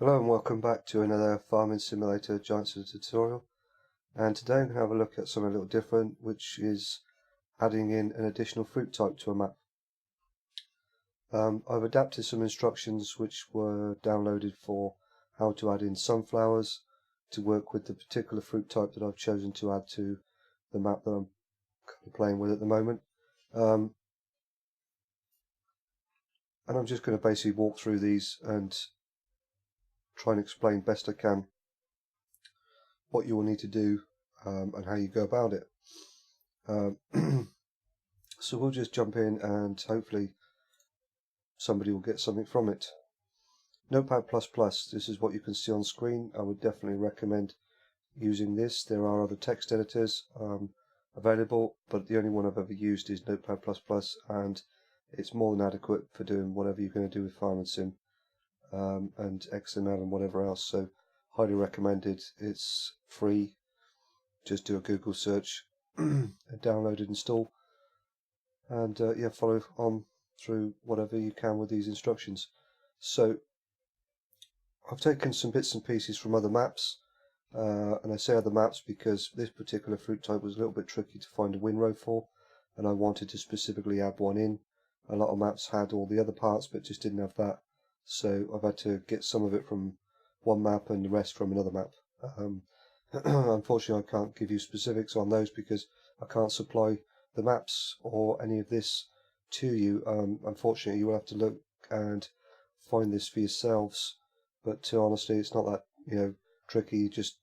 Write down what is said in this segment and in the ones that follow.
Hello and welcome back to another Farming Simulator Giant City tutorial, and today I'm going to have a look at something a little different, which is adding in an additional fruit type to a map. I've adapted some instructions which were downloaded for how to add in sunflowers to work with the particular fruit type that I've chosen to add to the map that I'm kind of playing with at the moment. And I'm just going to basically walk through these and try and explain best I can what you will need to do and how you go about it. So we'll just jump in and hopefully somebody will get something from it. Notepad++, this is what you can see on screen. I would definitely recommend using this. There are other text editors available, but the only one I've ever used is Notepad++, and it's more than adequate for doing whatever you're going to do with Farming Sim and XML and whatever else. So highly recommended. It's free. Just do a Google search and download and install, and yeah, follow on through whatever you can with these instructions. So I've taken some bits and pieces from other maps, and I say other maps because this particular fruit type was a little bit tricky to find a windrow for, and I wanted to specifically add one in. A lot of maps had all the other parts but just didn't have that, so I've had to get some of it from one map and the rest from another map. Unfortunately I can't give you specifics on those because I can't supply the maps or any of this to you. Unfortunately you will have to look and find this for yourselves, but honestly it's not that tricky. You just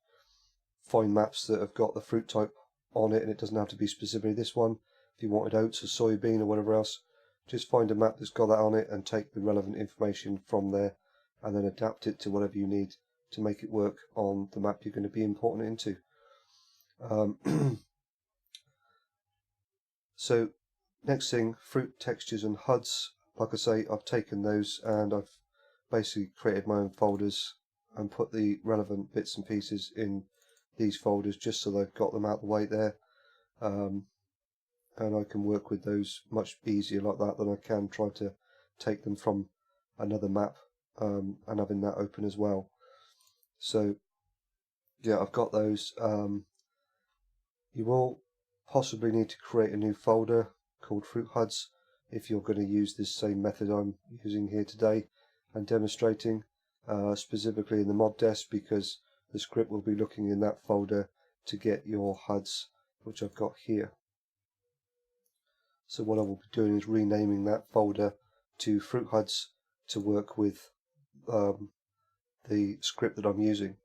find maps that have got the fruit type on it, and it doesn't have to be specifically this one. If you wanted oats or soybean or whatever else, just find a map that's got that on it and take the relevant information from there and then adapt it to whatever you need to make it work on the map you're going to be importing it into. So next thing, fruit textures and HUDs. Like I say, I've taken those and I've basically created my own folders and put the relevant bits and pieces in these folders just so they've got them out of the way there, and I can work with those much easier like that than I can try to take them from another map and having that open as well. So yeah, I've got those. You will possibly need to create a new folder called Fruit HUDs if you're going to use this same method I'm using here today and demonstrating, specifically in the mod desk, because the script will be looking in that folder to get your HUDs, which I've got here. So what I will be doing is renaming that folder to Fruit HUDs to work with the script that I'm using.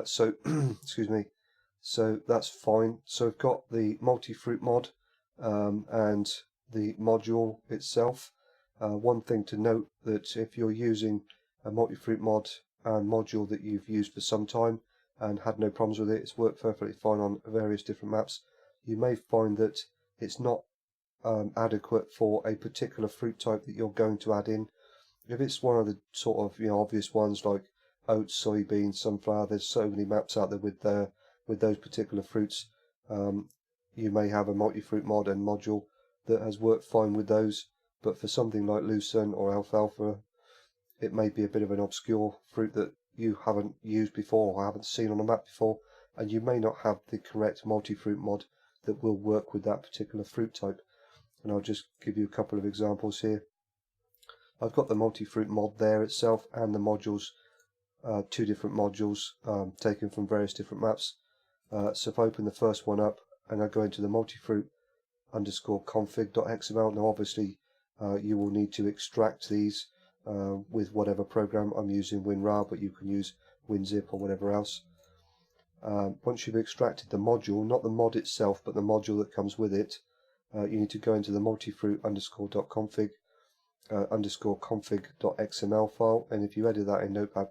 So excuse me. So that's fine. So I've got the multi-fruit mod and the module itself. One thing to note, that if you're using a multi-fruit mod and module that you've used for some time and had no problems with it, it's worked perfectly fine on various different maps, you may find that it's not adequate for a particular fruit type that you're going to add in. If it's one of the sort of obvious ones like oats, soybean, sunflower, there's so many maps out there with those particular fruits. You may have a multi-fruit mod and module that has worked fine with those, but for something like Luzerne or alfalfa, it may be a bit of an obscure fruit that you haven't used before or haven't seen on a map before, and you may not have the correct multi-fruit mod that will work with that particular fruit type. And I'll just give you a couple of examples here. I've got the multi-fruit mod there itself and the modules, two different modules taken from various different maps. So if I open the first one up and I go into the multi-fruit _config.xml, now obviously you will need to extract these with whatever program. I'm using WinRAR, but you can use WinZip or whatever else. Once you've extracted the module, not the mod itself, but the module that comes with it, you need to go into the multi-fruit _config _config.xml file, and if you edit that in Notepad++,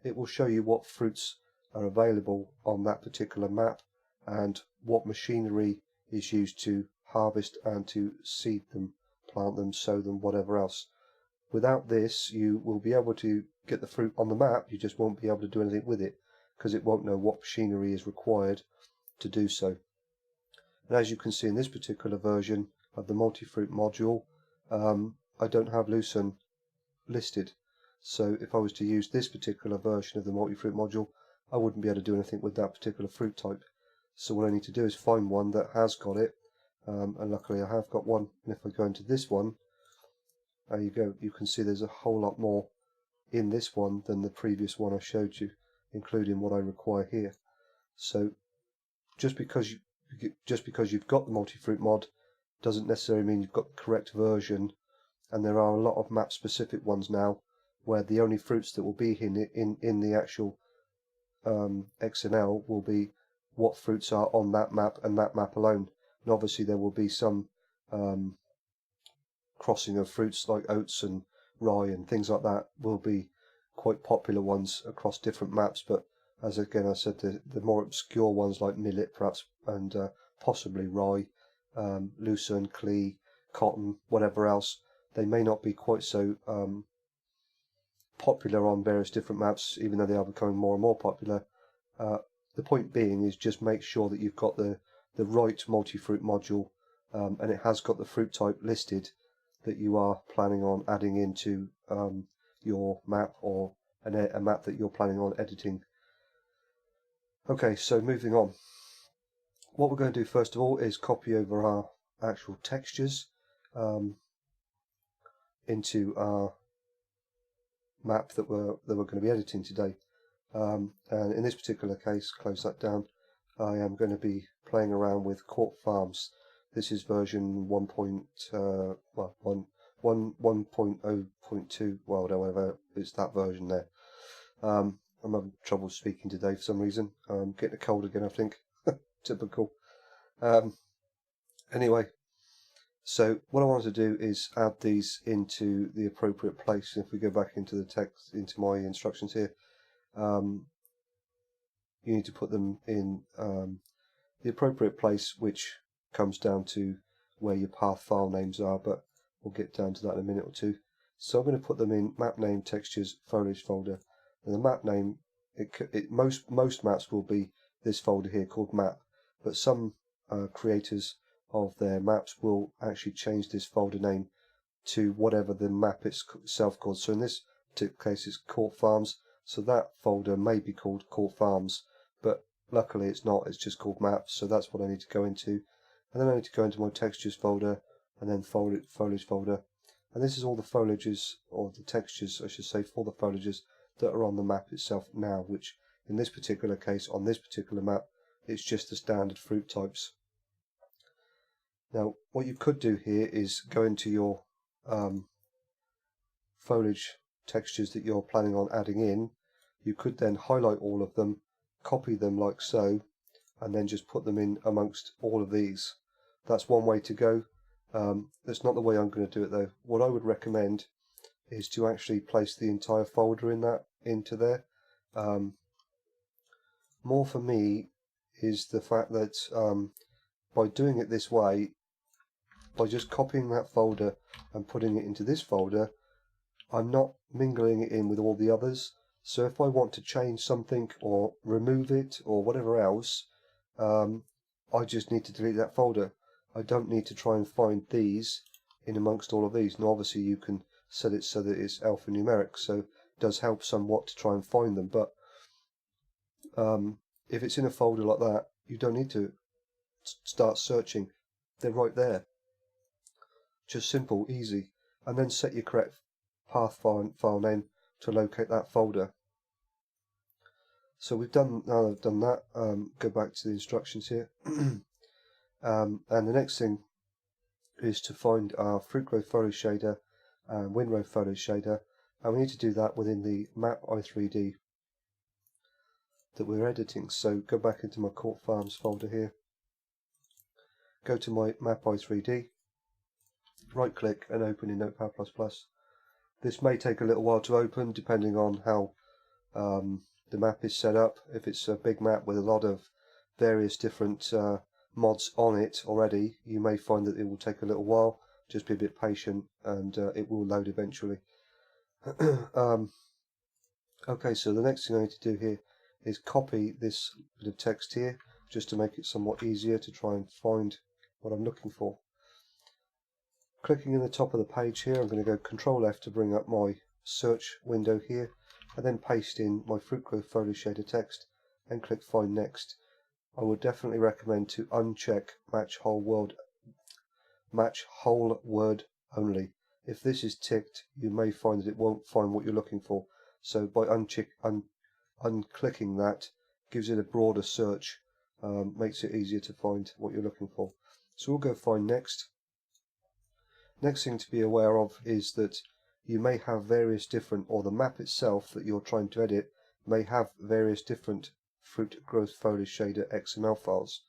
it will show you what fruits are available on that particular map and what machinery is used to harvest and to seed them, plant them, sow them, whatever else. Without this, you will be able to get the fruit on the map, you just won't be able to do anything with it because it won't know what machinery is required to do so. And as you can see in this particular version of the multi-fruit module, I don't have Luzerne listed. So if I was to use this particular version of the multi-fruit module, I wouldn't be able to do anything with that particular fruit type. So what I need to do is find one that has got it, and luckily I have got one. And if I go into this one, there you go, you can see there's a whole lot more in this one than the previous one I showed you, including what I require here. So just because you've got the multi-fruit mod doesn't necessarily mean you've got the correct version, and there are a lot of map specific ones now where the only fruits that will be in the actual XML will be what fruits are on that map and that map alone. And obviously there will be some crossing of fruits like oats and rye and things like that will be quite popular ones across different maps, but as again I said, the more obscure ones like millet perhaps, and possibly rye, lucerne, clee, cotton, whatever else, they may not be quite so popular on various different maps, even though they are becoming more and more popular. The point being is just make sure that you've got the right multi-fruit module, and it has got the fruit type listed that you are planning on adding into your map, or a map that you're planning on editing. Okay, so moving on. What we're going to do first of all is copy over our actual textures into our map that we're going to be editing today. And in this particular case, close that down, I am going to be playing around with Court Farms. This is version 1.0.2, well, whatever, it's that version there. I'm having trouble speaking today for some reason. I'm getting a cold again, I think. Typical. Anyway, so what I want to do is add these into the appropriate place. If we go back into the text, into my instructions here, you need to put them in the appropriate place, which comes down to where your path file names are, but we'll get down to that in a minute or two. So I'm going to put them in map name, textures, foliage folder. And the map name, most maps will be this folder here called map, but some creators of their maps will actually change this folder name to whatever the map itself called. So in this particular case it's Court Farms, so that folder may be called Court Farms, but luckily it's not, it's just called maps. So that's what I need to go into, and then I need to go into my textures folder, and then foliage folder, and this is all the foliages, or the textures I should say, for the foliages that are on the map itself now, which in this particular case, on this particular map, it's just the standard fruit types. Now what you could do here is go into your foliage textures that you're planning on adding in. You could then highlight all of them, copy them like so, and then just put them in amongst all of these. That's one way to go. That's not the way I'm going to do it though. What I would recommend is to actually place the entire folder into there. More for me is the fact that by doing it this way, by just copying that folder and putting it into this folder, I'm not mingling it in with all the others. So if I want to change something or remove it or whatever else, I just need to delete that folder. I don't need to try and find these in amongst all of these. Now obviously you can set it so that it's alphanumeric, so it does help somewhat to try and find them, but if it's in a folder like that, you don't need to start searching. They're right there. Just simple, easy. And then set your correct path file name to locate that folder. So now I've done that, go back to the instructions here. And the next thing is to find our fruit growth foliage shader and windrow foliage shader, and we need to do that within the map i3D that we're editing. So go back into my Court Farms folder here, go to my map i3D, right click and open in Notepad++. This may take a little while to open depending on how the map is set up. If it's a big map with a lot of various different mods on it already, you may find that it will take a little while. Just be a bit patient and it will load eventually. Okay, so the next thing I need to do here is copy this bit of text here, just to make it somewhat easier to try and find what I'm looking for. Clicking in the top of the page here, I'm going to go Control F to bring up my search window here and then paste in my fruit growth foliage shader text and click Find Next. I would definitely recommend to uncheck match whole word only. If this is ticked, you may find that it won't find what you're looking for. So by unclicking that, gives it a broader search, makes it easier to find what you're looking for. So we'll go Find Next. Next thing to be aware of is that you may have various different, or the map itself that you're trying to edit may have various different fruit growth foliage shader XML files.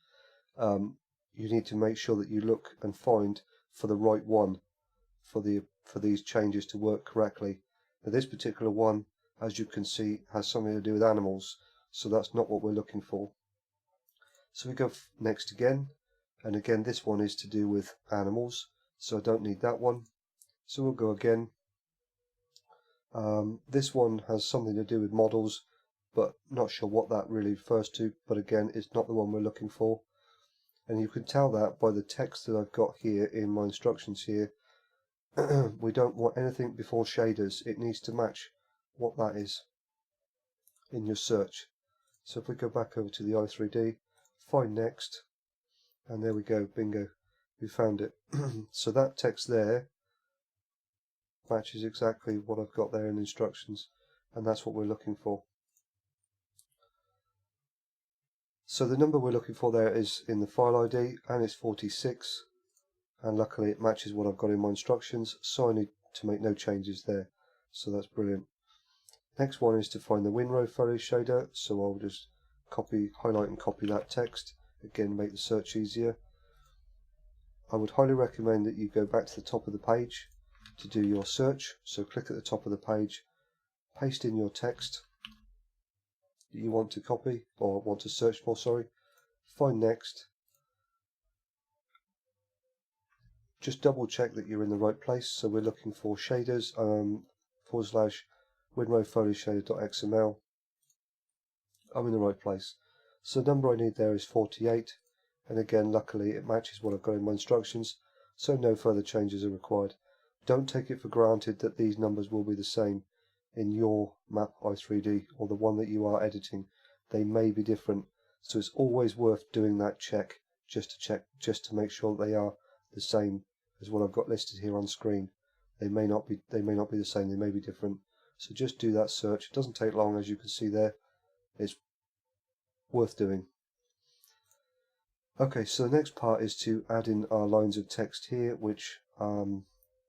You need to make sure that you look and find for the right one for these changes to work correctly. Now this particular one, as you can see, has something to do with animals, so that's not what we're looking for. So we go next again, and again this one is to do with animals, so I don't need that one. So we'll go again. This one has something to do with models, but not sure what that really refers to, but again it's not the one we're looking for. And you can tell that by the text that I've got here in my instructions here. We don't want anything before shaders. It needs to match what that is in your search. So if we go back over to the i3D, Find Next, and there we go, bingo, we found it. So that text there matches exactly what I've got there in the instructions, and that's what we're looking for. So the number we're looking for there is in the file ID, and it's 46, and luckily it matches what I've got in my instructions, so I need to make no changes there, so that's brilliant. Next one is to find the Winrow foliage shader, so I'll just highlight and copy that text, again make the search easier. I would highly recommend that you go back to the top of the page to do your search, so click at the top of the page, paste in your text that you want to copy, or want to search for, Find Next. Just double check that you're in the right place, so we're looking for shaders, / Winrow foliage shader.xml. I'm in the right place. So the number I need there is 48, and again luckily it matches what I've got in my instructions, so no further changes are required. Don't take it for granted that these numbers will be the same in your map i3D or the one that you are editing. They may be different, so it's always worth doing that check just to make sure that they are the same as what I've got listed here on screen. They may not be the same, they may be different. So just do that search. It doesn't take long, as you can see there. It's worth doing. Okay, so the next part is to add in our lines of text here, which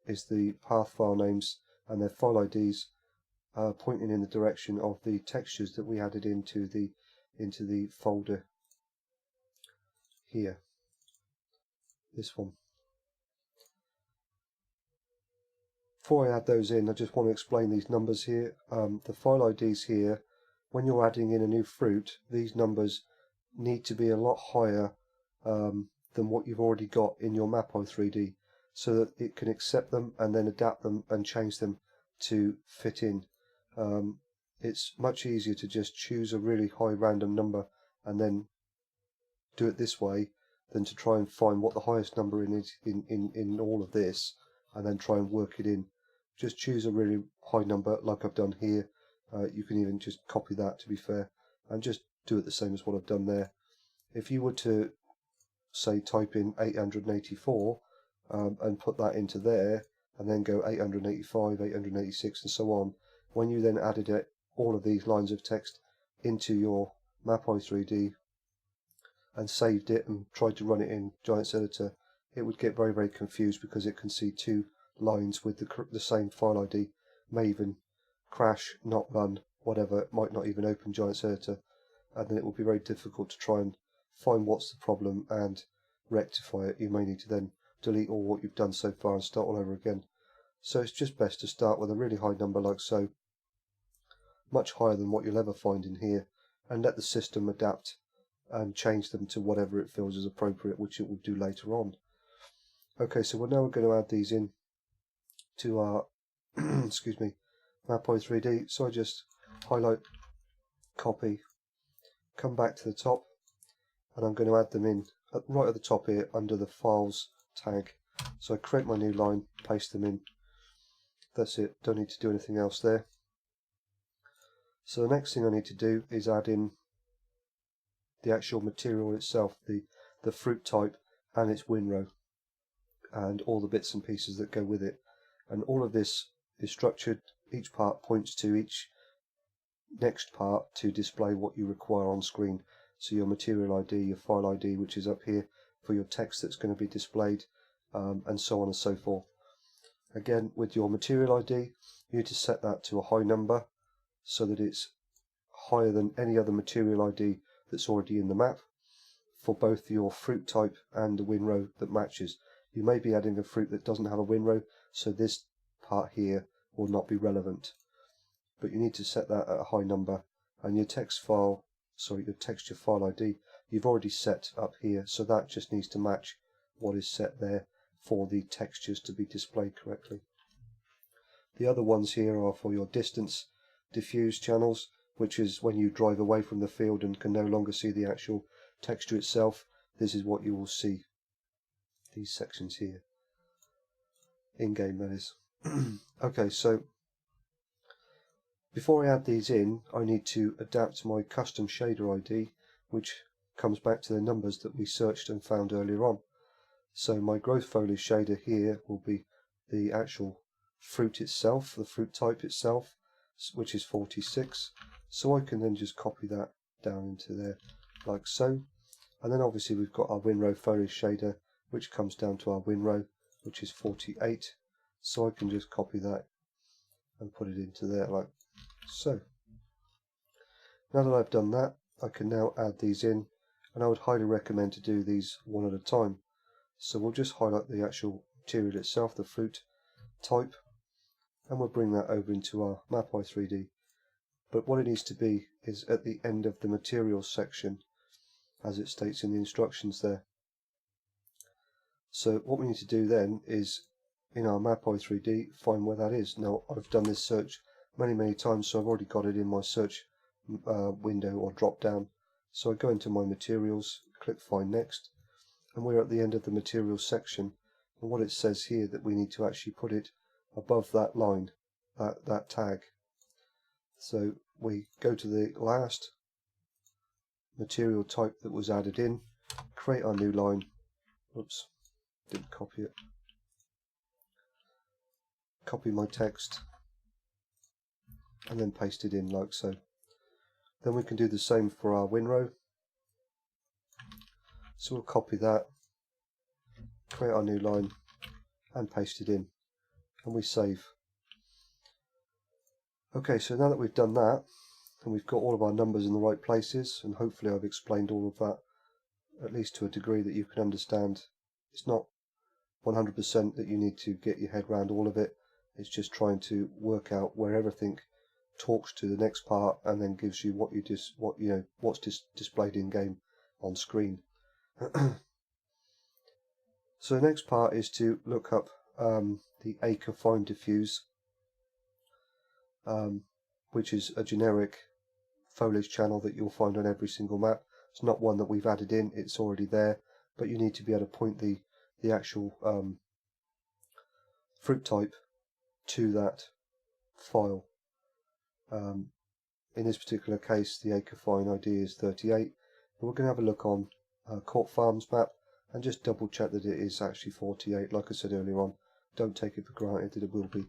is the path file names and their file IDs pointing in the direction of the textures that we added into the folder here. This one. Before I add those in, I just want to explain these numbers here. The file IDs here, when you're adding in a new fruit, these numbers need to be a lot higher than what you've already got in your map i3D, so that it can accept them and then adapt them and change them to fit in. It's much easier to just choose a really high random number and then do it this way than to try and find what the highest number is in all of this and then try and work it in. Just choose a really high number like I've done here. You can even just copy that, to be fair, and just do it the same as what I've done there. If you were to say type in 884 and put that into there and then go 885, 886 and so on, when you then added all of these lines of text into your map i3D and saved it and tried to run it in Giants Editor, it would get very, very confused because it can see two lines with the same file ID, may even crash, not run, whatever. It might not even open Giants Editor, and then it will be very difficult to try and find what's the problem and rectify it. You may need to then delete all what you've done so far and start all over again. So it's just best to start with a really high number like so, much higher than what you'll ever find in here, and let the system adapt and change them to whatever it feels is appropriate, which it will do later on. Okay, so we're now going to add these in to our excuse me, map i3D. So I just highlight, copy, come back to the top, and I'm going to add them in right at the top here under the files tag. So I create my new line, paste them in. That's it, don't need to do anything else there. So the next thing I need to do is add in the actual material itself, the fruit type and its winrow, and all the bits and pieces that go with it. And all of this is structured, each part points to each next part to display what you require on screen. So your material ID, your file ID, which is up here for your text that's going to be displayed, and so on and so forth. Again, with your material ID, you need to set that to a high number so that it's higher than any other material ID that's already in the map for both your fruit type and the winrow that matches. You may be adding a fruit that doesn't have a winrow, so this part here will not be relevant. But you need to set that at a high number, and your your texture file ID you've already set up here, so that just needs to match what is set there for the textures to be displayed correctly. The other ones here are for your distance diffuse channels, which is when you drive away from the field and can no longer see the actual texture itself. This is what you will see, these sections here, in game that is. Okay, so before I add these in, I need to adapt my custom shader ID, which comes back to the numbers that we searched and found earlier on. So my growth foliage shader here will be the actual fruit itself, the fruit type itself, which is 46. So I can then just copy that down into there like so. And then obviously we've got our winrow foliage shader, which comes down to our winrow, which is 48. So I can just copy that and put it into there like so. Now that I've done that, I can now add these in, and I would highly recommend to do these one at a time. So we'll just highlight the actual material itself, the fruit type, and we'll bring that over into our map i3D. But what it needs to be is at the end of the materials section, as it states in the instructions there. So what we need to do then is, in our map i3D, find where that is. Now I've done this search many times, so I've already got it in my search window or drop down. So I go into my materials, click find next, and we're at the end of the materials section. And what it says here that we need to actually put it above that line, that tag. So we go to the last material type that was added in, create our new line. Oops, didn't copy it. Copy my text and then paste it in like so. Then we can do the same for our winrow. So we'll copy that, create our new line and paste it in, and we save. Okay, so now that we've done that and we've got all of our numbers in the right places, and hopefully I've explained all of that at least to a degree that you can understand. It's not 100% that you need to get your head around all of it. It's just trying to work out where everything talks to the next part and then gives you what's displayed in game on screen. So the next part is to look up the acre fine diffuse, which is a generic foliage channel that you'll find on every single map. It's not one that we've added in, it's already there, but you need to be able to point the actual fruit type to that file. In this particular case, the acre fine ID is 38. And we're going to have a look on Court Farms map and just double check that it is actually 48. Like I said earlier on, don't take it for granted that it will be.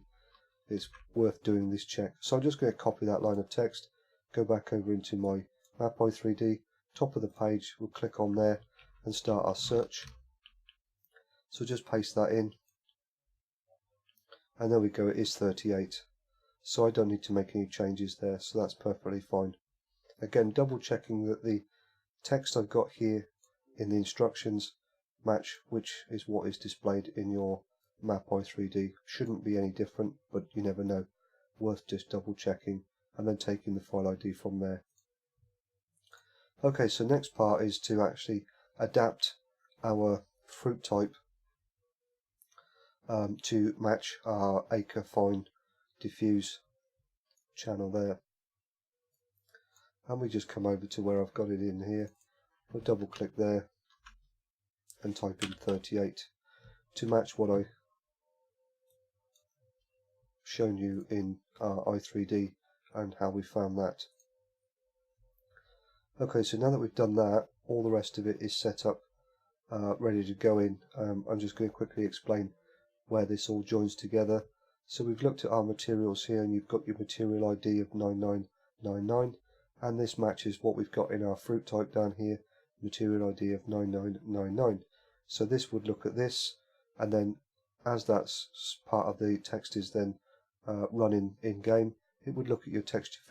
It's worth doing this check. So I'm just going to copy that line of text, go back over into my map i3D, top of the page, we'll click on there and start our search. So just paste that in, and there we go, it is 38. So I don't need to make any changes there, so that's perfectly fine. Again, double checking that the text I've got here in the instructions match, which is what is displayed in your map i3D. Shouldn't be any different, but you never know. Worth just double checking and then taking the file ID from there. Okay, so next part is to actually adapt our fruit type to match our acre fine diffuse channel there. And we just come over to where I've got it in here. We'll double click there and type in 38 to match what I shown you in i3D and how we found that. Okay, so now that we've done that, all the rest of it is set up, ready to go in. I'm just going to quickly explain where this all joins together. So we've looked at our materials here, and you've got your material ID of 9999, and this matches what we've got in our fruit type down here, material ID of 9999. So this would look at this, and then as that's part of the text is then running in game, it would look at your texture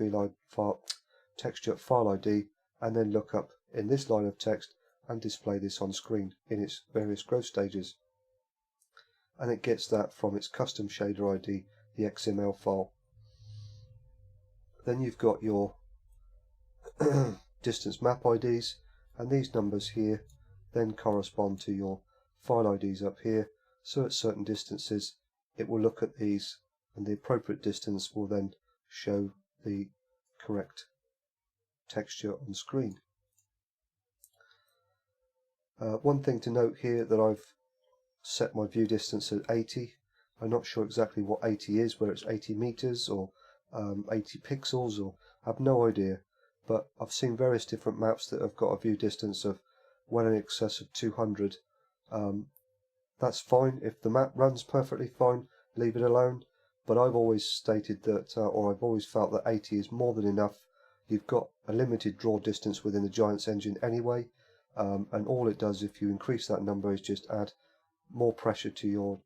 file ID, and then look up in this line of text and display this on screen in its various growth stages. And it gets that from its custom shader ID, the XML file. Then you've got your distance map IDs, and these numbers here then correspond to your file IDs up here. So at certain distances it will look at these, and the appropriate distance will then show the correct texture on screen. One thing to note here, that I've set my view distance at 80. I'm not sure exactly what 80 is, whether it's 80 meters or 80 pixels, or I have no idea, but I've seen various different maps that have got a view distance of well in excess of 200. That's fine. If the map runs perfectly fine, leave it alone, but I've always stated that, or I've always felt that 80 is more than enough. You've got a limited draw distance within the Giants engine anyway, and all it does if you increase that number is just add more pressure to your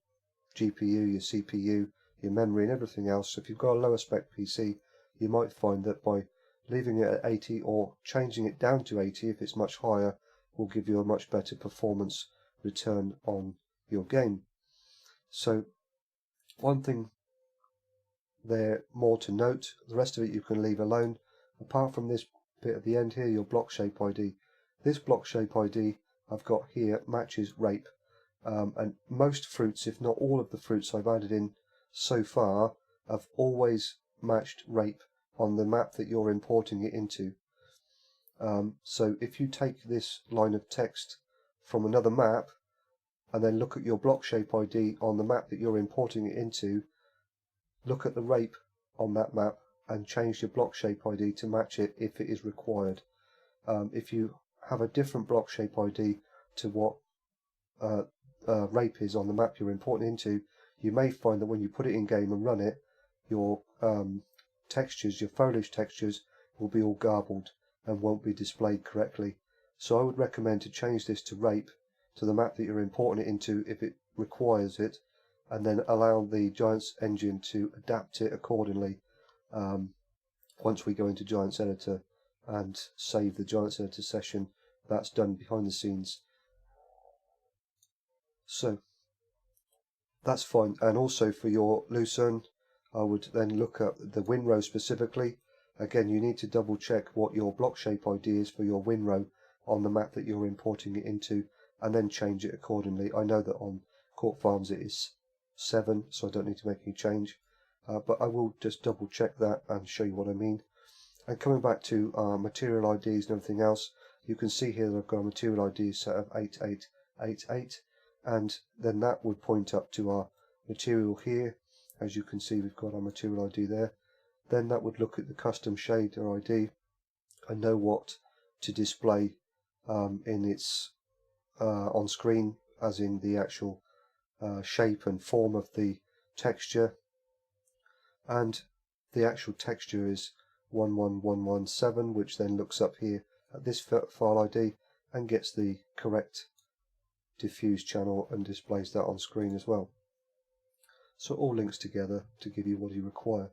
GPU, your CPU, your memory and everything else. So if you've got a lower spec PC, you might find that by leaving it at 80 or changing it down to 80 if it's much higher, will give you a much better performance return on your game. So one thing there more to note, the rest of it you can leave alone, apart from this bit at the end here, your Blockshape ID. This Blockshape ID I've got here matches rape, and most fruits, if not all of the fruits I've added in so far, have always matched rape on the map that you're importing it into. So if you take this line of text from another map and then look at your Blockshape ID on the map that you're importing it into, look at the rape on that map and change your Blockshape ID to match it if it is required. If you have a different Blockshape ID to what rape is on the map you're importing into, you may find that when you put it in game and run it, your textures, your foliage textures, will be all garbled and won't be displayed correctly. So I would recommend to change this to rape, to the map that you're importing it into if it requires it, and then allow the Giants engine to adapt it accordingly once we go into Giants Editor and save the Giants Editor session. That's done behind the scenes. So that's fine. And also for your Luzerne, I would then look at the win row specifically. Again, you need to double check what your Blockshape ID is for your win row on the map that you're importing it into, and then change it accordingly. I know that on Court Farms it is 7, so I don't need to make any change, but I will just double check that and show you what I mean. And coming back to material IDs and everything else, you can see here that I've got a material ID set of 8888, and then that would point up to our material here. As you can see, we've got our material ID there. Then that would look at the custom shader ID and know what to display in its on screen, as in the actual shape and form of the texture. And the actual texture is 11117, which then looks up here at this file ID and gets the correct diffuse channel and displays that on screen as well. So it all links together to give you what you require.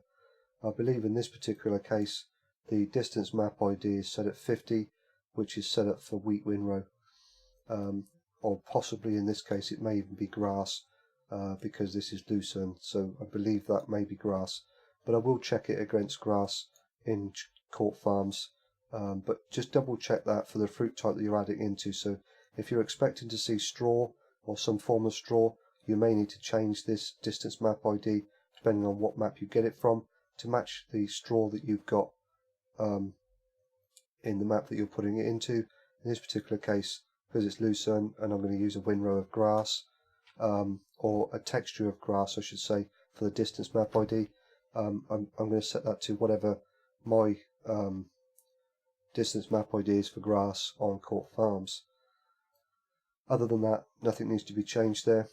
I believe in this particular case the distance map ID is set at 50, which is set up for wheat windrow, or possibly in this case it may even be grass, because this is Luzerne, so I believe that may be grass, but I will check it against grass in Court Farms, but just double check that for the fruit type that you're adding into. So if you're expecting to see straw or some form of straw, you may need to change this distance map ID depending on what map you get it from to match the straw that you've got in the map that you're putting it into. In this particular case, because it's Luzerne and I'm going to use a windrow of grass, or a texture of grass I should say, for the distance map ID. I'm going to set that to whatever my distance map ID is for grass on Court Farms. Other than that, nothing needs to be changed there.